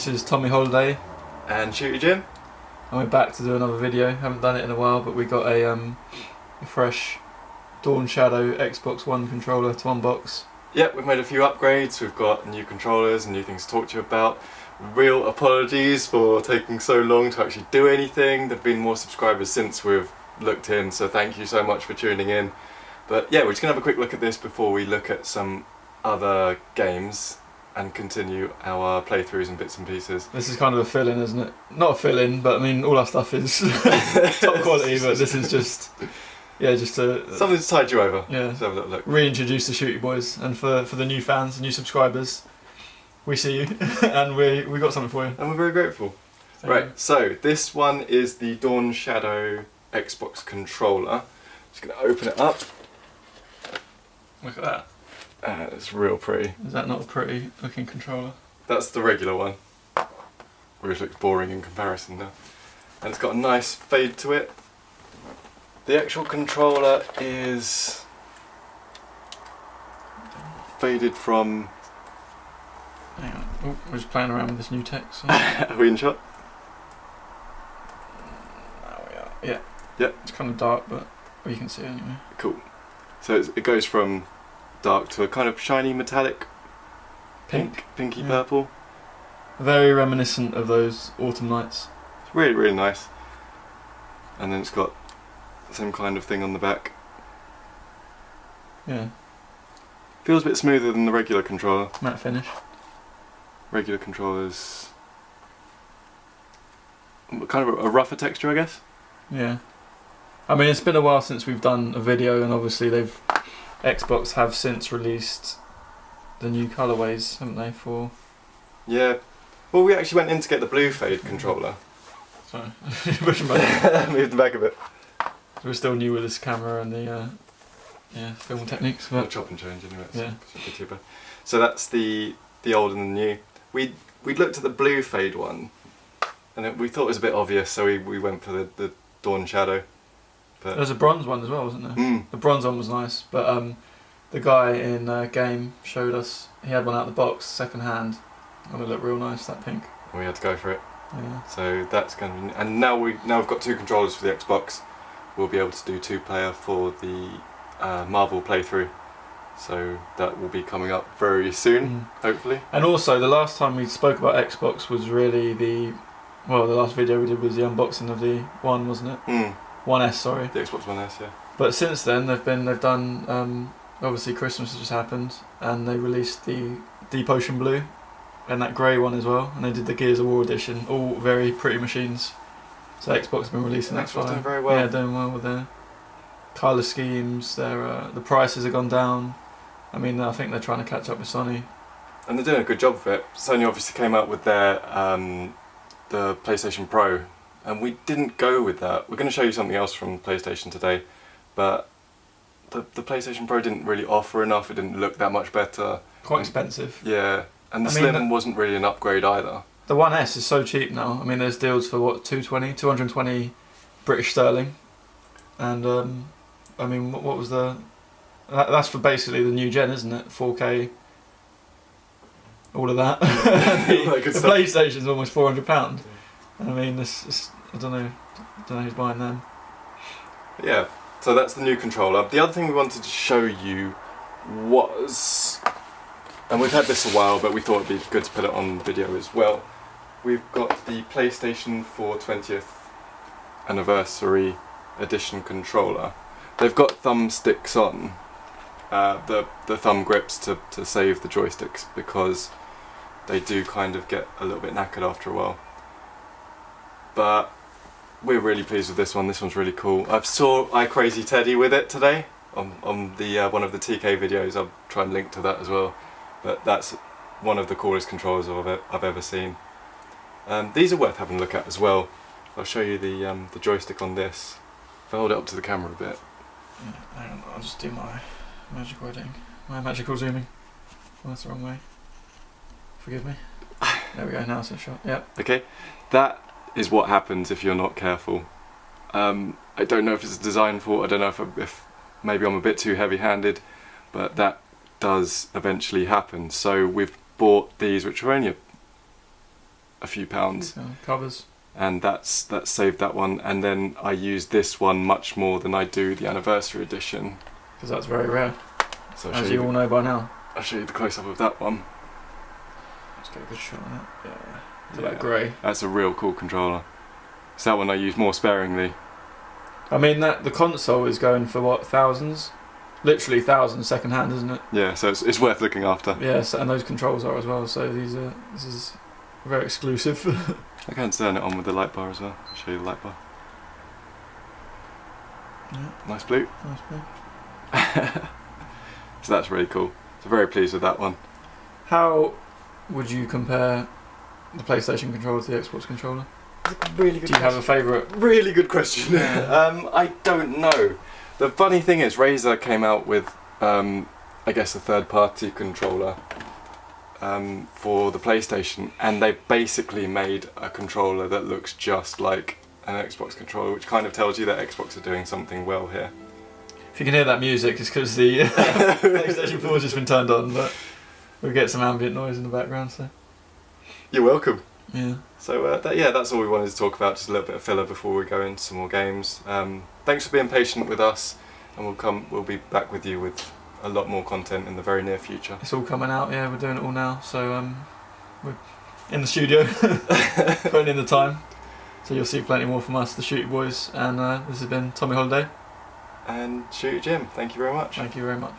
This is Tommy Holiday and Shooty Jim, and we're back to do another video. Haven't done it in a while, but we got a fresh Dawn Shadow Xbox One controller to unbox. Yep, we've made a few upgrades. We've got new controllers and new things to talk to you about. Real apologies for taking so long to actually do anything. There have been more subscribers since we've looked in, so thank you so much for tuning in. But yeah, we're just going to have a quick look at this before we look at some other games and continue our playthroughs and bits and pieces. This is kind of a fill-in, isn't it? Not a fill-in, but I mean all our stuff is top quality, but this is just... yeah, just to... something to tide you over. Yeah. Let's have a little look. Reintroduce the Shooty Boys, and for the new fans, the new subscribers, we see you, and we got something for you. And we're very grateful. Right, so this one is the Dawn Shadow Xbox controller. Just going to open it up. Look at that. It's real pretty. Is that not a pretty looking controller? That's the regular one, which looks boring in comparison now. And it's got a nice fade to it. The actual controller is faded from... hang on, oh, we're just playing around with this new text. So. Are we in shot? There we are. Yeah. Yep. It's kind of dark, but you can see it anyway. Cool. So it goes from dark to a kind of shiny metallic pinky purple. Very reminiscent of those autumn nights. It's really, really nice. And then it's got the same kind of thing on the back. Yeah. Feels a bit smoother than the regular controller. Matte finish. Regular controllers, kind of a rougher texture, I guess. Yeah. I mean, it's been a while since we've done a video, and obviously Xbox have since released the new colourways, haven't they? For yeah. Well, we actually went in to get the blue fade controller. Sorry, pushing back. Moved the back a bit. We're still new with this camera and the film techniques. We'll chop and change anyway. Yeah. So that's the old and the new. We looked at the blue fade one, and we thought it was a bit obvious, so we went for the Dawn Shadow. But there's a bronze one as well, wasn't there? Mm. The bronze one was nice, but the guy in game showed us he had one out of the box, second hand, and it looked real nice. That pink. We had to go for it. Yeah. So that's going to be, and now we've got two controllers for the Xbox. We'll be able to do 2-player for the Marvel playthrough. So that will be coming up very soon, hopefully. And also, the last time we spoke about Xbox was really the last video we did was the unboxing of the One, wasn't it? Mm. One S, sorry. The Xbox One S, yeah. But since then, they've done obviously Christmas has just happened, and they released the Deep Ocean Blue, and that grey one as well, and they did the Gears of War edition, all very pretty machines. So Xbox has been releasing that. Xbox doing very well. Yeah, doing well with their colour schemes. The prices have gone down. I mean, I think they're trying to catch up with Sony. And they're doing a good job of it. Sony obviously came out with their the PlayStation Pro, and we didn't go with that. We're going to show you something else from PlayStation today, but the PlayStation Pro didn't really offer enough. It didn't look that much better. Quite expensive. Yeah, and the Slim wasn't really an upgrade either. The One S is so cheap now. I mean, there's deals for what, 220 British sterling, and I mean, what was that's for basically the new gen, isn't it? 4K, all of that. the PlayStation's almost £400. I mean, I don't know who's buying them. Yeah, so that's the new controller. The other thing we wanted to show you was, and we've had this a while, but we thought it'd be good to put it on video as well. We've got the PlayStation 4 20th Anniversary Edition controller. They've got thumbsticks on, the thumb grips to save the joysticks, because they do kind of get a little bit knackered after a while. But we're really pleased with this one. This one's really cool. I saw iCrazy Teddy with it today on the one of the TK videos. I'll try and link to that as well. But that's one of the coolest controllers I've ever seen. These are worth having a look at as well. I'll show you the joystick on this. If I hold it up to the camera a bit. Yeah, hang on, I'll just do my magical editing. My magical zooming. Oh, that's the wrong way. Forgive me. There we go, now it's in shot. Yep. Okay, that is what happens if you're not careful. I don't know if it's a design fault, I don't know if maybe I'm a bit too heavy-handed, but that does eventually happen. So we've bought these, which are only a few pounds. Yeah, covers. And that's saved that one. And then I use this one much more than I do the anniversary edition. Because that's very rare, So as you all know by now. I'll show you the close-up of that one. Let's get a good shot on it. Yeah. To that grey. That's a real cool controller. So that one I use more sparingly. I mean, the console is going for what, thousands? Literally thousands second hand, isn't it? Yeah, so it's worth looking after. Yes, and those controls are as well. So this is very exclusive. I can turn it on with the light bar as well. I'll show you the light bar. Yeah, Nice blue. nice blue. So that's really cool. So very pleased with that one. How would you compare the PlayStation controller to the Xbox controller? Really good. Do you have a favourite? Really good question. Yeah. I don't know. The funny thing is, Razer came out with, I guess, a third-party controller for the PlayStation, and they basically made a controller that looks just like an Xbox controller, which kind of tells you that Xbox are doing something well here. If you can hear that music, it's because the PlayStation 4 has just been turned on, but we'll get some ambient noise in the background. So You're welcome. yeah. So that's all we wanted to talk about. Just a little bit of filler before we go into some more games. Thanks for being patient with us, and we'll be back with you with a lot more content in the very near future. It's all coming out. Yeah, we're doing it all now. So we're in the studio, putting in the time. So you'll see plenty more from us, the Shooty Boys, and this has been Tommy Holiday. And Shooty Jim, thank you very much. Thank you very much.